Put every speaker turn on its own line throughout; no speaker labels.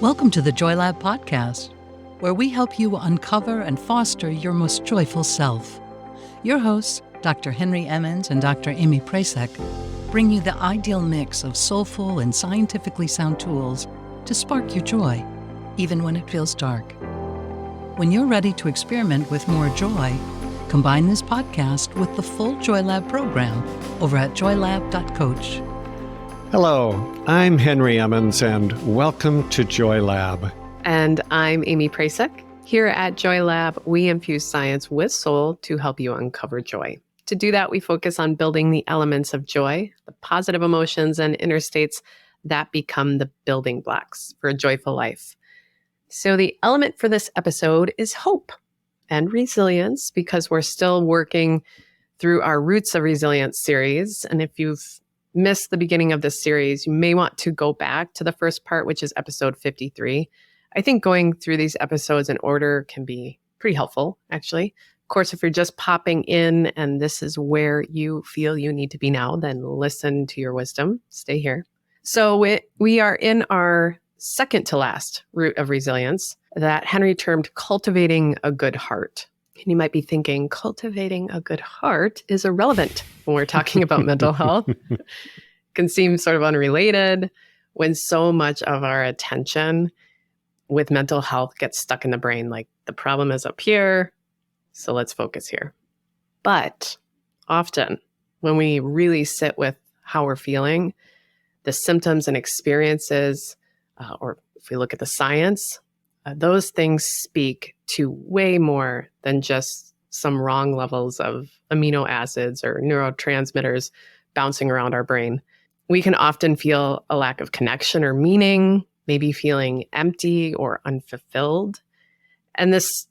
Welcome to the Joy Lab podcast, where we help you uncover and foster your most joyful self. Your hosts, Dr. Henry Emmons and Dr. Amy Prasek, bring you the ideal mix of soulful and scientifically sound tools to spark your joy, even when it feels dark. When you're ready to experiment with more joy, combine this podcast with the full Joy Lab program over at joylab.coach.
Hello, I'm Henry Emmons, and welcome to Joy Lab.
And I'm Amy Prasek. Here at Joy Lab, we infuse science with soul to help you uncover joy. To do that, we focus on building the elements of joy, the positive emotions and inner states that become the building blocks for a joyful life. So the element for this episode is hope and resilience, because we're still working through our Roots of Resilience series. And if you've missed the beginning of this series, you may want to go back to the first part, which is episode 53. I think going through these episodes in order can be pretty helpful, actually. Of course, if you're just popping in and this is where you feel you need to be now, then listen to your wisdom. Stay here. So we are in our second to last root of resilience that Henry termed cultivating a good heart. And you might be thinking, cultivating a good heart is irrelevant when we're talking about mental health. It can seem sort of unrelated when so much of our attention with mental health gets stuck in the brain, like the problem is up here, so let's focus here. But often when we really sit with how we're feeling, the symptoms and experiences, or if we look at the science, those things speak to way more than just some wrong levels of amino acids or neurotransmitters bouncing around our brain. We can often feel a lack of connection or meaning, maybe feeling empty or unfulfilled. And this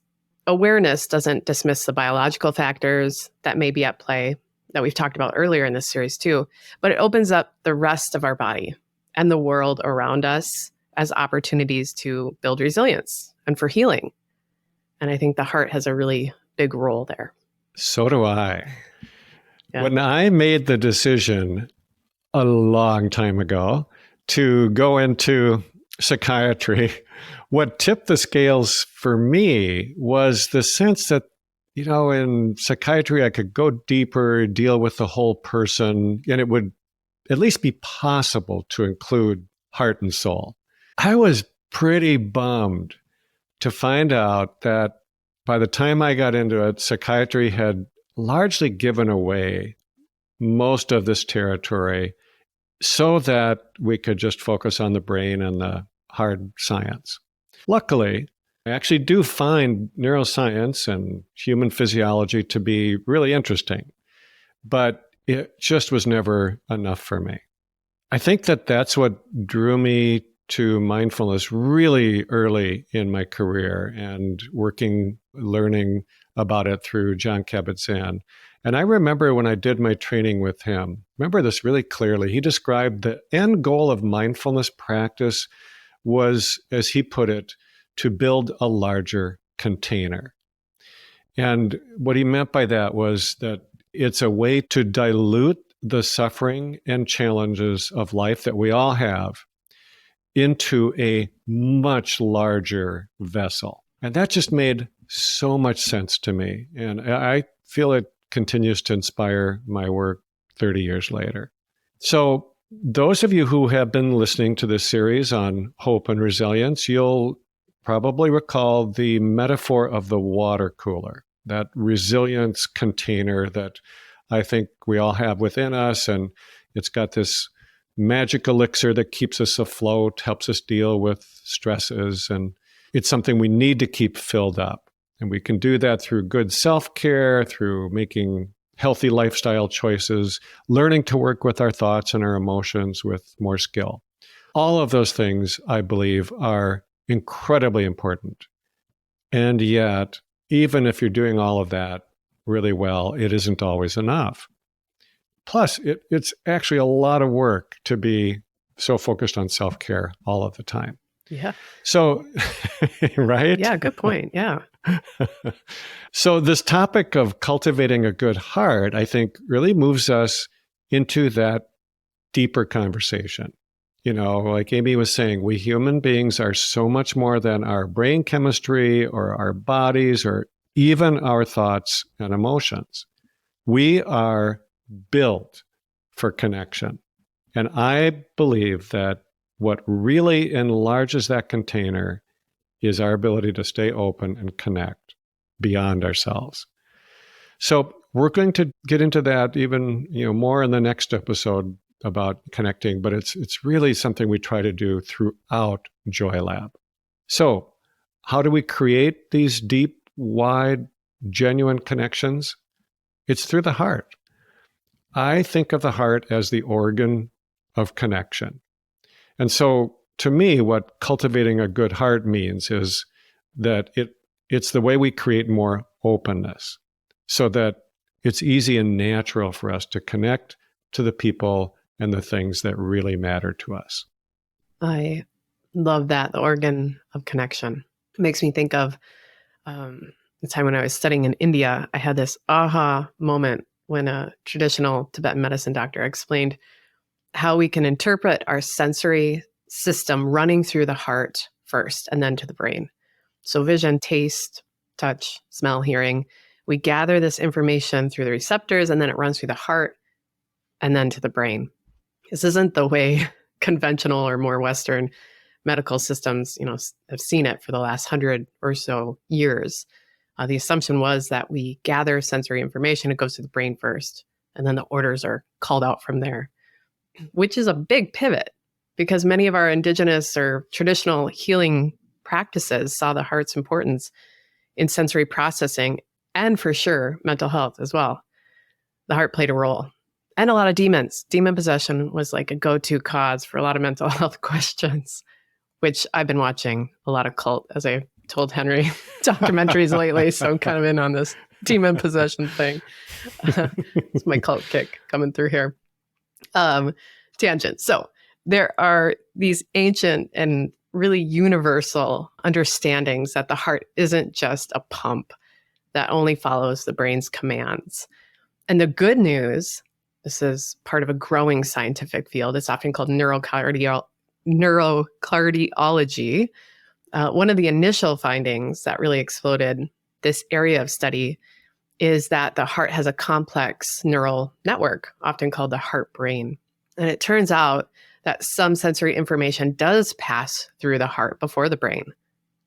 awareness doesn't dismiss the biological factors that may be at play that we've talked about earlier in this series too, but it opens up the rest of our body and the world around us as opportunities to build resilience and for healing. And I think the heart has a really big role there.
So do I.
Yeah.
When I made the decision a long time ago to go into psychiatry, what tipped the scales for me was the sense that, in psychiatry, I could go deeper, deal with the whole person, and it would at least be possible to include heart and soul. I was pretty bummed to find out that by the time I got into it, psychiatry had largely given away most of this territory so that we could just focus on the brain and the hard science. Luckily, I actually do find neuroscience and human physiology to be really interesting, but it just was never enough for me. I think that that's what drew me to mindfulness really early in my career and learning about it through Jon Kabat-Zinn. And I remember when I did my training with him, remember this really clearly. He described the end goal of mindfulness practice was, as he put it, to build a larger container. And what he meant by that was that it's a way to dilute the suffering and challenges of life that we all have into a much larger vessel. And that just made so much sense to me. And I feel it continues to inspire my work 30 years later. So those of you who have been listening to this series on hope and resilience, you'll probably recall the metaphor of the water cooler, that resilience container that I think we all have within us. And it's got this magic elixir that keeps us afloat, helps us deal with stresses. And it's something we need to keep filled up. And we can do that through good self-care, through making healthy lifestyle choices, learning to work with our thoughts and our emotions with more skill. All of those things, I believe, are incredibly important. And yet, even if you're doing all of that really well, it isn't always enough. Plus, it's actually a lot of work to be so focused on self-care all of the time.
Yeah.
So, right?
Yeah, good point. Yeah.
So this topic of cultivating a good heart, I think, really moves us into that deeper conversation. Like Amy was saying, we human beings are so much more than our brain chemistry or our bodies or even our thoughts and emotions. We are built for connection. And I believe that what really enlarges that container is our ability to stay open and connect beyond ourselves. So we're going to get into that even more in the next episode about connecting, but it's really something we try to do throughout Joy Lab. So how do we create these deep, wide, genuine connections? It's through the heart. I think of the heart as the organ of connection. And so to me, what cultivating a good heart means is that it's the way we create more openness so that it's easy and natural for us to connect to the people and the things that really matter to us.
I love that, the organ of connection. It makes me think of the time when I was studying in India. I had this aha moment when a traditional Tibetan medicine doctor explained how we can interpret our sensory system running through the heart first and then to the brain. So vision, taste, touch, smell, hearing, we gather this information through the receptors and then it runs through the heart and then to the brain. This isn't the way conventional or more Western medical systems, have seen it for the last 100 or so years. The assumption was that we gather sensory information, it goes to the brain first, and then the orders are called out from there, which is a big pivot because many of our indigenous or traditional healing practices saw the heart's importance in sensory processing and for sure mental health as well. The heart played a role. And a lot of demons. Demon possession was like a go-to cause for a lot of mental health questions, which I've been watching a lot of cult, as I told Henry, documentaries lately. So I'm kind of in on this demon possession thing. It's my cult kick coming through here. Tangent. So there are these ancient and really universal understandings that the heart isn't just a pump that only follows the brain's commands. And the good news, this is part of a growing scientific field. It's often called neurocardiology. One of the initial findings that really exploded this area of study is that the heart has a complex neural network, often called the heart brain. And it turns out that some sensory information does pass through the heart before the brain,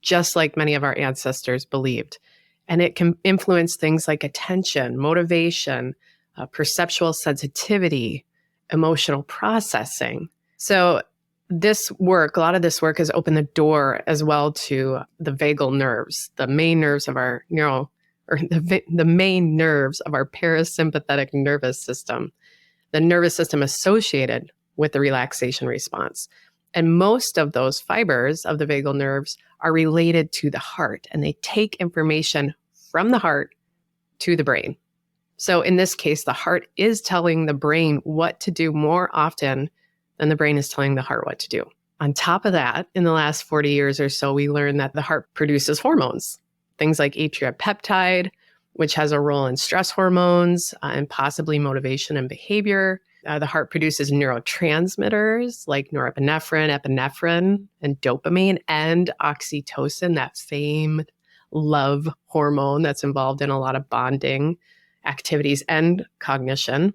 just like many of our ancestors believed. And it can influence things like attention, motivation, perceptual sensitivity, emotional processing. So this work, a lot of this work has opened the door as well to the vagal nerves, the main nerves of our the main nerves of our parasympathetic nervous system, the nervous system associated with the relaxation response. And most of those fibers of the vagal nerves are related to the heart, and they take information from the heart to the brain. So in this case, the heart is telling the brain what to do more often than the brain is telling the heart what to do. On top of that, in the last 40 years or so, we learned that the heart produces hormones, things like atrial which has a role in stress hormones and possibly motivation and behavior. The heart produces neurotransmitters like norepinephrine, epinephrine, and dopamine, and oxytocin, that famed love hormone that's involved in a lot of bonding activities and cognition.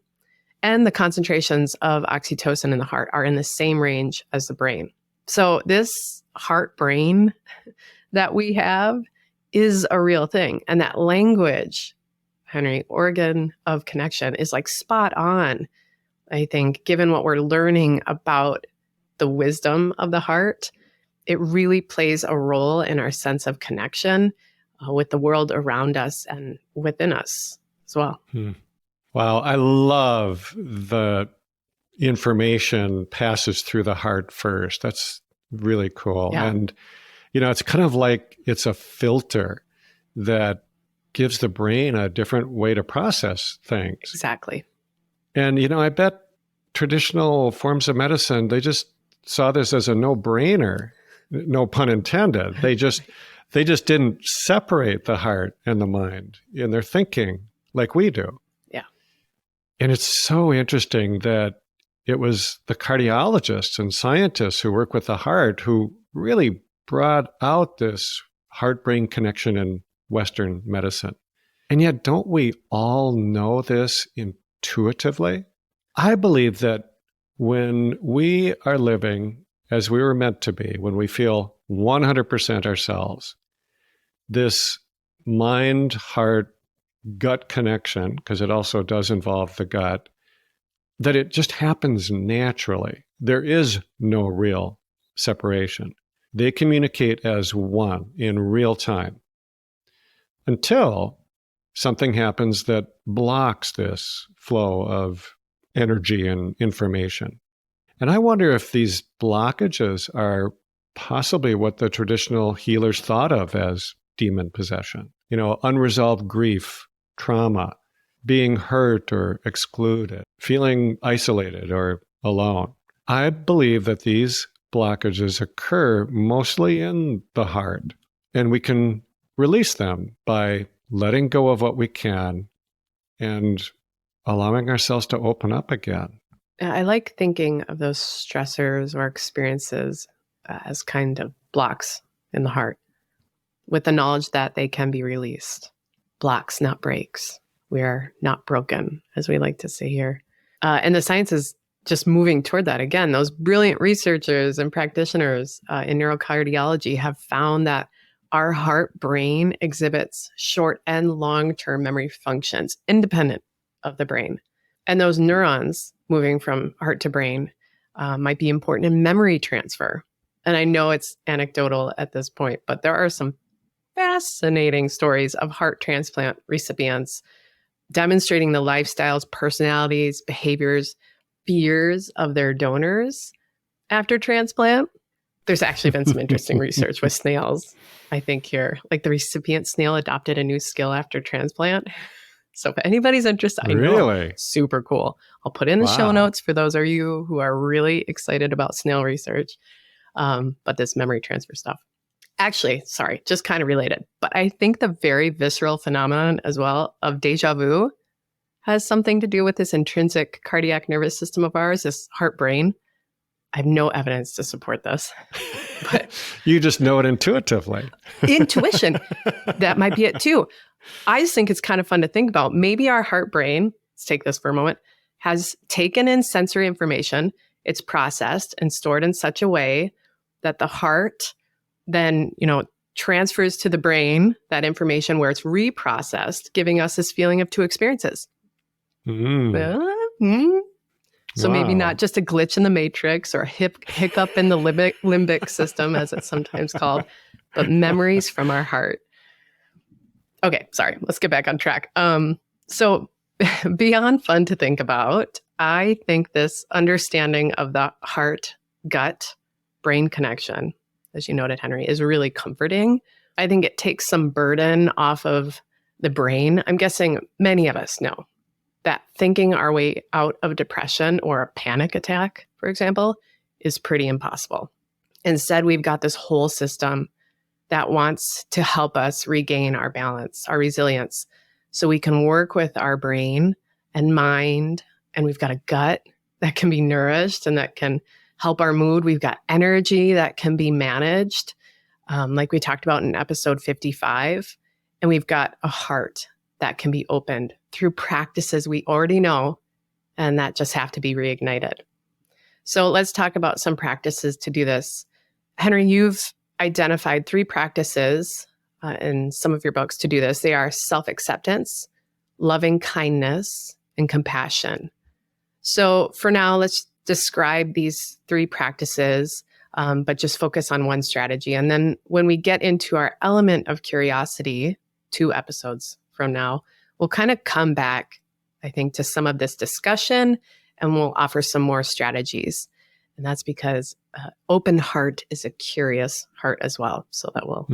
And the concentrations of oxytocin in the heart are in the same range as the brain. So this heart brain that we have is a real thing. And that language, Henry, organ of connection, is like spot on, I think, given what we're learning about the wisdom of the heart. It really plays a role in our sense of connection with the world around us and within us as well.
Wow, I love the information passes through the heart first. That's really cool.
Yeah.
And, it's kind of like it's a filter that gives the brain a different way to process things.
Exactly.
And, I bet traditional forms of medicine, they just saw this as a no-brainer, no pun intended. They just didn't separate the heart and the mind in their thinking like we do.
Yeah.
And it's so interesting that it was the cardiologists and scientists who work with the heart who really brought out this heart-brain connection in Western medicine. And yet, don't we all know this intuitively? I believe that when we are living as we were meant to be, when we feel 100% ourselves, this mind, heart, gut connection, because it also does involve the gut, that it just happens naturally. There is no real separation. They communicate as one in real time until something happens that blocks this flow of energy and information. And I wonder if these blockages are possibly what the traditional healers thought of as demon possession. Unresolved grief, trauma, being hurt or excluded, feeling isolated or alone. I believe that these blockages occur mostly in the heart, and we can release them by letting go of what we can and allowing ourselves to open up again.
I like thinking of those stressors or experiences as kind of blocks in the heart, with the knowledge that they can be released. Blocks, not breaks. We are not broken, as we like to say here. And the science is just moving toward that. Again, those brilliant researchers and practitioners in neurocardiology have found that our heart brain exhibits short and long-term memory functions independent of the brain. And those neurons moving from heart to brain might be important in memory transfer. And I know it's anecdotal at this point, but there are some fascinating stories of heart transplant recipients demonstrating the lifestyles, personalities, behaviors, fears of their donors after transplant. There's actually been some interesting research with snails, I think here. Like the recipient snail adopted a new skill after transplant. So if anybody's interested, I know,
Really?
super cool. I'll put in the show notes for those of you who are really excited about snail research. But this memory transfer stuff. Actually, sorry, just kind of related. But I think the very visceral phenomenon as well of deja vu has something to do with this intrinsic cardiac nervous system of ours, this heart brain. I have no evidence to support this. But
you just know it intuitively.
Intuition. That might be it too. I just think it's kind of fun to think about. Maybe our heart brain, let's take this for a moment, has taken in sensory information. It's processed and stored in such a way that the heart then, transfers to the brain that information where it's reprocessed, giving us this feeling of two experiences. So maybe not just a glitch in the matrix or a hiccup in the limbic system, as it's sometimes called, but memories from our heart. Okay, sorry, let's get back on track. So beyond fun to think about, I think this understanding of the heart-gut-brain connection, as you noted, Henry, is really comforting. I think it takes some burden off of the brain. I'm guessing many of us know that thinking our way out of depression or a panic attack, for example, is pretty impossible. Instead, we've got this whole system that wants to help us regain our balance, our resilience, so we can work with our brain and mind. And we've got a gut that can be nourished and that can help our mood. We've got energy that can be managed, like we talked about in episode 55. And we've got a heart that can be opened through practices we already know and that just have to be reignited. So let's talk about some practices to do this. Henry, you've identified 3 practices in some of your books to do this. They are self-acceptance, loving kindness, and compassion. So for now, let's describe these 3 practices, but just focus on one strategy. And then when we get into our element of curiosity, 2 episodes from now, we'll kind of come back, I think, to some of this discussion, and we'll offer some more strategies. And that's because open heart is a curious heart as well. So that will...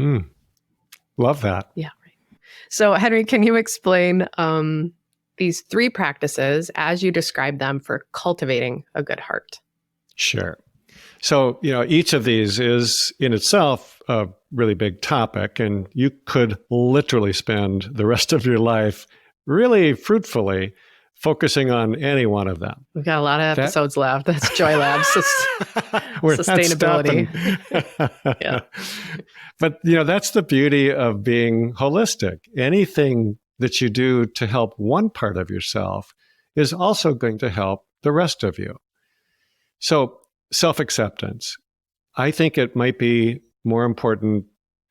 Love that.
Yeah, right. So Henry, can you explain these 3 practices as you describe them for cultivating a good heart?
Sure. So, each of these is in itself a really big topic, and you could literally spend the rest of your life really fruitfully focusing on any one of them.
We've got a lot of episodes left. That's Joy Lab sustainability.
Yeah. But, that's the beauty of being holistic. Anything that you do to help one part of yourself is also going to help the rest of you. So, self-acceptance. I think it might be more important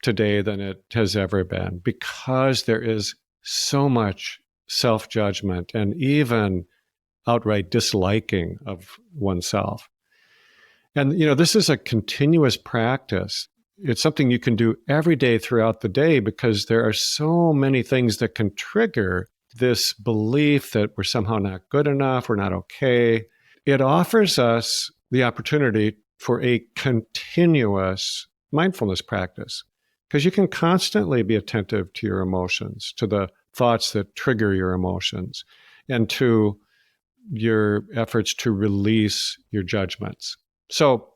today than it has ever been because there is so much self-judgment and even outright disliking of oneself. And, this is a continuous practice. It's something you can do every day throughout the day because there are so many things that can trigger this belief that we're somehow not good enough, we're not okay. It offers us the opportunity for a continuous mindfulness practice because you can constantly be attentive to your emotions, to the thoughts that trigger your emotions, and to your efforts to release your judgments. So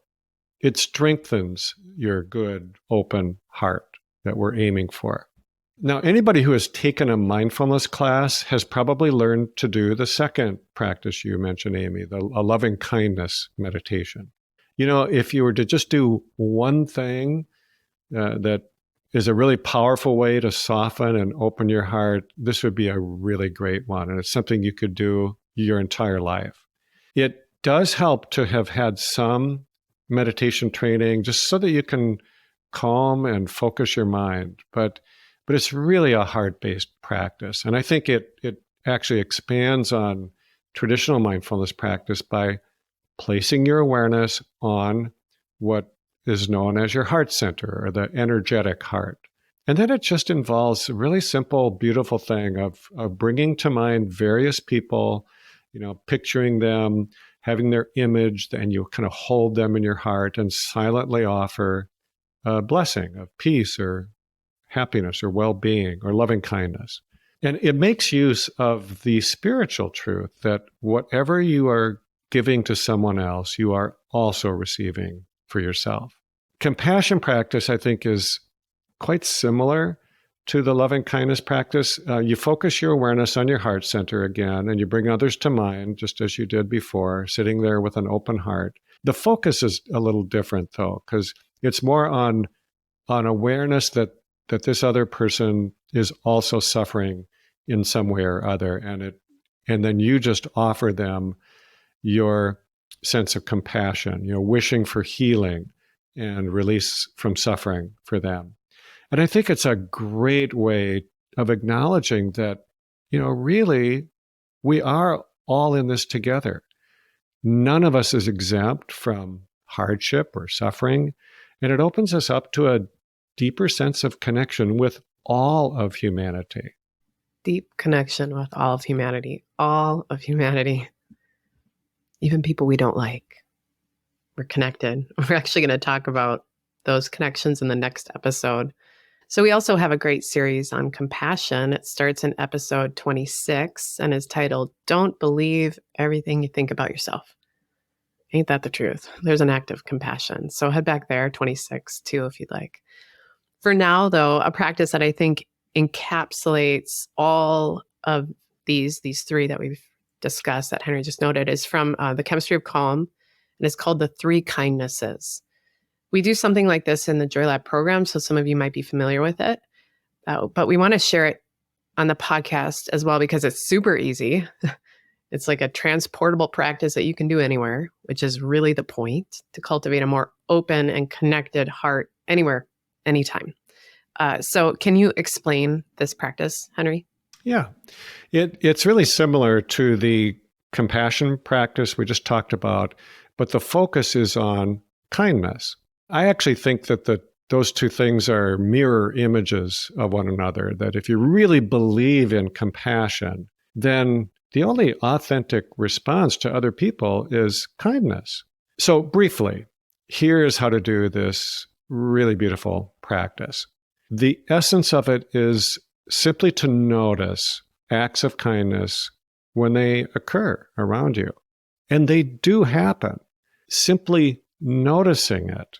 it strengthens your good, open heart that we're aiming for. Now, anybody who has taken a mindfulness class has probably learned to do the second practice you mentioned, Amy, a loving kindness meditation. If you were to just do one thing that is a really powerful way to soften and open your heart, this would be a really great one. And it's something you could do your entire life. It does help to have had some meditation training just so that you can calm and focus your mind. But it's really a heart-based practice. And I think it actually expands on traditional mindfulness practice by placing your awareness on what is known as your heart center or the energetic heart. And then it just involves a really simple, beautiful thing of bringing to mind various people, picturing them, having their image, and you kind of hold them in your heart and silently offer a blessing of peace or happiness or well-being or loving kindness. And it makes use of the spiritual truth that whatever you are giving to someone else, you are also receiving for yourself. Compassion practice, I think, is quite similar to the loving kindness practice. You focus your awareness on your heart center again, and you bring others to mind, just as you did before, sitting there with an open heart. The focus is a little different, though, because it's more on awareness that this other person is also suffering in some way or other, and then you just offer them your sense of compassion, wishing for healing and release from suffering for them. And I think it's a great way of acknowledging that, really, we are all in this together. None of us is exempt from hardship or suffering, and it opens us up to a deeper sense of connection with all of humanity.
Deep connection with all of humanity. All of humanity. Even people we don't like. We're connected. We're actually going to talk about those connections in the next episode. So we also have a great series on compassion. It starts in episode 26 and is titled, Don't Believe Everything You Think About Yourself. Ain't that the truth? There's an act of compassion. So head back there, 26 too, if you'd like. For now, though, a practice that I think encapsulates all of these three that we've discussed that Henry just noted is from The Chemistry of Calm, and it's called the 3 kindnesses. We do something like this in the Joy Lab program, so some of you might be familiar with it, but we want to share it on the podcast as well because it's super easy. It's like a transportable practice that you can do anywhere, which is really the point, to cultivate a more open and connected heart anywhere, anytime. So can you explain this practice, Henry?
Yeah, it's really similar to the compassion practice we just talked about, but the focus is on kindness. I actually think that those two things are mirror images of one another, that if you really believe in compassion, then the only authentic response to other people is kindness. So briefly, here's how to do this really beautiful practice. The essence of it is simply to notice acts of kindness when they occur around you. And they do happen. Simply noticing it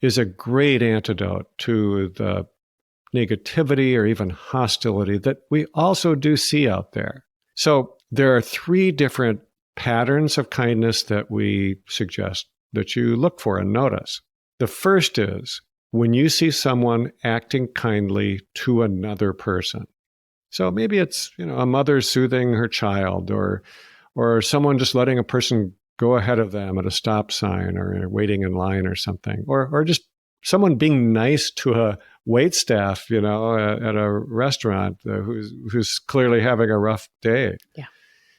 is a great antidote to the negativity or even hostility that we also do see out there. So there are 3 different patterns of kindness that we suggest that you look for and notice. The first is when you see someone acting kindly to another person. So maybe it's, a mother soothing her child, or someone just letting a person go ahead of them at a stop sign or waiting in line or something, or just someone being nice to a wait staff, at a restaurant who's clearly having a rough day.
Yeah.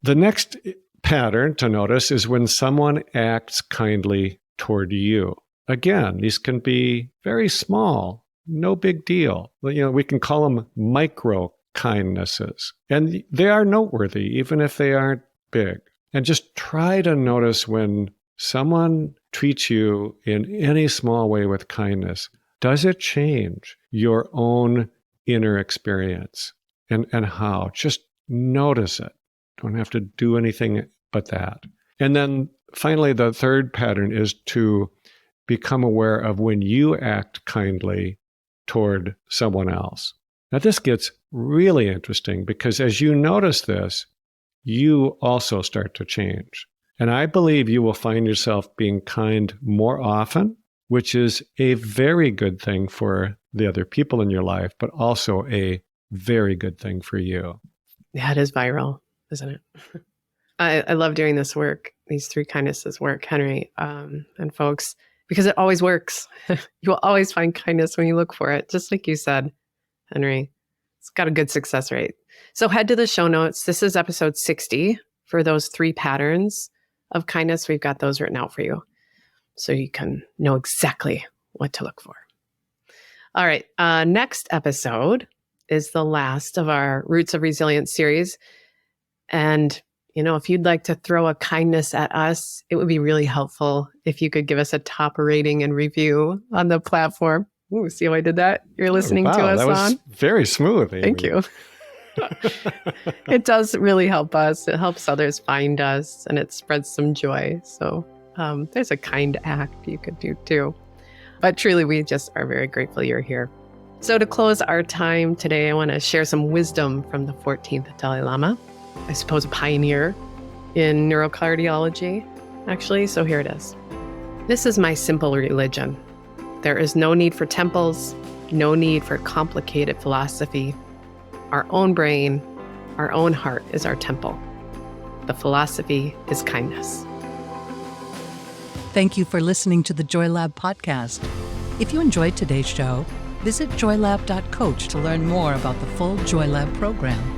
The next pattern to notice is when someone acts kindly toward you. Again, these can be very small, no big deal. We can call them micro kindnesses, and they are noteworthy, even if they aren't big. And just try to notice when someone treats you in any small way with kindness, does it change your own inner experience? And how? Just notice it. Don't have to do anything but that. And then finally, the third pattern is to become aware of when you act kindly toward someone else. Now, this gets really interesting because as you notice this, you also start to change. And I believe you will find yourself being kind more often, which is a very good thing for the other people in your life, but also a very good thing for you.
Yeah, it is viral, isn't it? I love doing this work, these 3 kindnesses work, Henry, and folks, because it always works. You will always find kindness when you look for it, just like you said, Henry. It's got a good success rate. So head to the show notes. This is episode 60 for those 3 patterns of kindness. We've got those written out for you so you can know exactly what to look for. All right. Next episode is the last of our Roots of Resilience series. And, if you'd like to throw a kindness at us, it would be really helpful if you could give us a top rating and review on the platform. Ooh, see how I did that? You're listening to us
that was
on?
Very smooth, Amy.
Thank you. It does really help us. It helps others find us, and it spreads some joy. So there's a kind act you could do too. But truly, we just are very grateful you're here. So to close our time today, I want to share some wisdom from the 14th Dalai Lama, I suppose a pioneer in neurocardiology, actually. So here it is. This is my simple religion. There is no need for temples, no need for complicated philosophy. Our own brain, our own heart is our temple. The philosophy is kindness.
Thank you for listening to the Joy Lab podcast. If you enjoyed today's show, visit joylab.coach to learn more about the full Joy Lab program.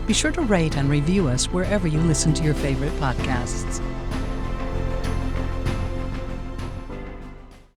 Be sure to rate and review us wherever you listen to your favorite podcasts.